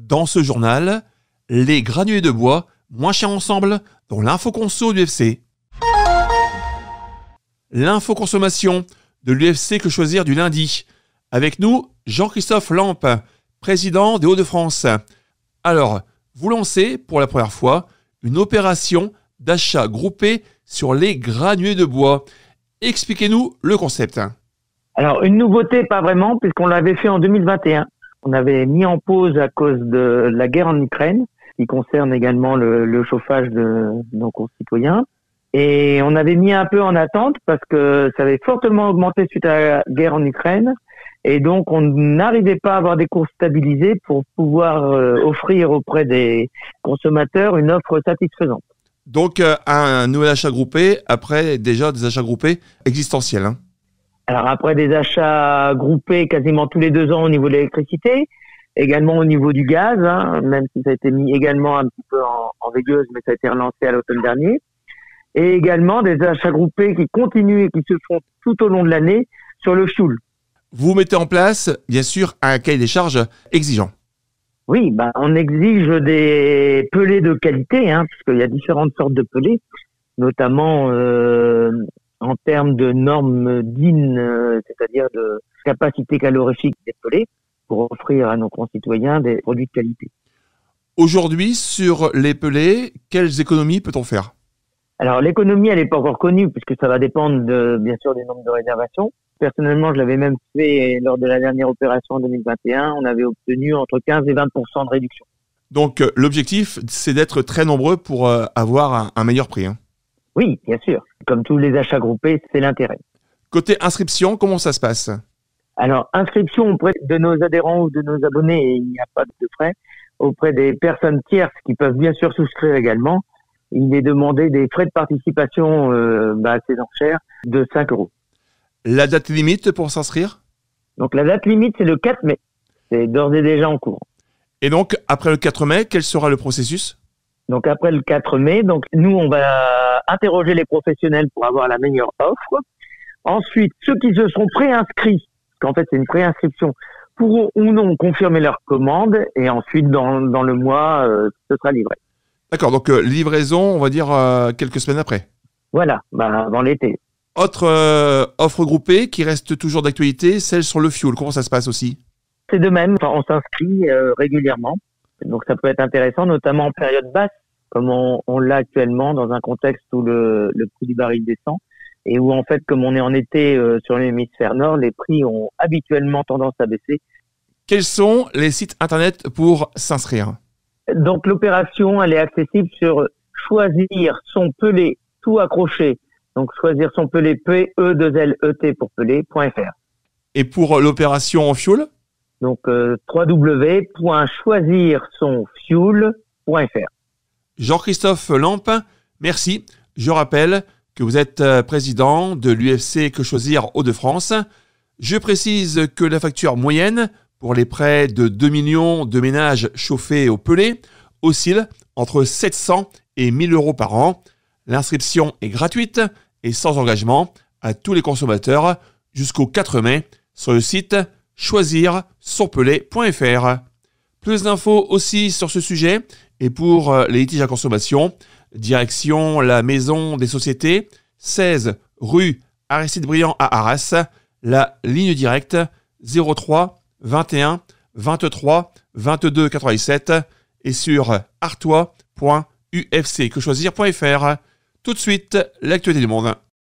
Dans ce journal, les granulés de bois, moins chers ensemble, dans l'info-conso de l'UFC. L'info-consommation de l'UFC Que Choisir du lundi. Avec nous, Jean-Christophe Lampe, président des Hauts-de-France. Alors, vous lancez pour la première fois une opération d'achat groupé sur les granulés de bois. Expliquez-nous le concept. Alors, une nouveauté, pas vraiment, puisqu'on l'avait fait en 2021. On avait mis en pause à cause de la guerre en Ukraine, qui concerne également le chauffage de nos concitoyens. Et on avait mis un peu en attente parce que ça avait fortement augmenté suite à la guerre en Ukraine. Et donc, on n'arrivait pas à avoir des cours stabilisés pour pouvoir offrir auprès des consommateurs une offre satisfaisante. Donc, un nouvel achat groupé après déjà des achats groupés existentiels. Alors, après des achats groupés quasiment tous les 2 ans au niveau de l'électricité, également au niveau du gaz, même si ça a été mis également un petit peu en veilleuse, mais ça a été relancé à l'automne dernier. Et également des achats groupés qui continuent et qui se font tout au long de l'année sur le fioul. Vous mettez en place, bien sûr, un cahier des charges exigeant. Oui, on exige des pelés de qualité, puisqu'il y a différentes sortes de pelés, notamment en termes de normes DIN, c'est-à-dire de capacité calorifique des pelés, pour offrir à nos concitoyens des produits de qualité. Aujourd'hui, sur les pelés, quelles économies peut-on faire ? Alors, l'économie, elle n'est pas encore connue, puisque ça va dépendre, bien sûr, des nombres de réservations. Personnellement, je l'avais même fait lors de la dernière opération en 2021. On avait obtenu entre 15 et 20% de réduction. Donc, l'objectif, c'est d'être très nombreux pour avoir un meilleur prix. Oui, bien sûr. Comme tous les achats groupés, c'est l'intérêt. Côté inscription, comment ça se passe ? Alors, inscription auprès de nos adhérents ou de nos abonnés, il n'y a pas de frais. Auprès des personnes tierces qui peuvent bien sûr souscrire également, il est demandé des frais de participation à ces enchères de 5 €. La date limite pour s'inscrire ? Donc, la date limite, c'est le 4 mai. C'est d'ores et déjà en cours. Et donc, après le 4 mai, quel sera le processus ? Donc, après le 4 mai, nous, on va interroger les professionnels pour avoir la meilleure offre. Ensuite, ceux qui se sont préinscrits, parce qu'en fait, c'est une préinscription, pourront ou non confirmer leur commande. Et ensuite, dans le mois, ce sera livré. D'accord, donc livraison, on va dire quelques semaines après. Voilà, avant l'été. Autre offre groupée qui reste toujours d'actualité, celle sur le fioul. Comment ça se passe aussi ? C'est de même, on s'inscrit régulièrement. Donc ça peut être intéressant, notamment en période basse, comme on l'a actuellement dans un contexte où le prix du baril descend. Et où en fait, comme on est en été sur l'hémisphère nord, les prix ont habituellement tendance à baisser. Quels sont les sites internet pour s'inscrire ? Donc l'opération, elle est accessible sur choisir son pelé tout accroché. Donc choisir son pelé P-E-2-L-E-T pour pelé.fr. Et pour l'opération en fioul ? Donc www.choisirsonfioul.fr. Jean-Christophe Lampe, merci. Je rappelle que vous êtes président de l'UFC Que Choisir Hauts-de-France. Je précise que la facture moyenne pour les près de 2 millions de ménages chauffés au pelé oscille entre 700 et 1 000 € par an. L'inscription est gratuite et sans engagement à tous les consommateurs jusqu'au 4 mai sur le site choisirsonpelé.fr. Plus d'infos aussi sur ce sujet et pour les litiges à consommation, direction la Maison des Sociétés, 16 rue Aristide Briand à Arras, la ligne directe 03 21 23 22 87 et sur artois.ufcquechoisir.fr. Tout de suite, l'actualité du monde.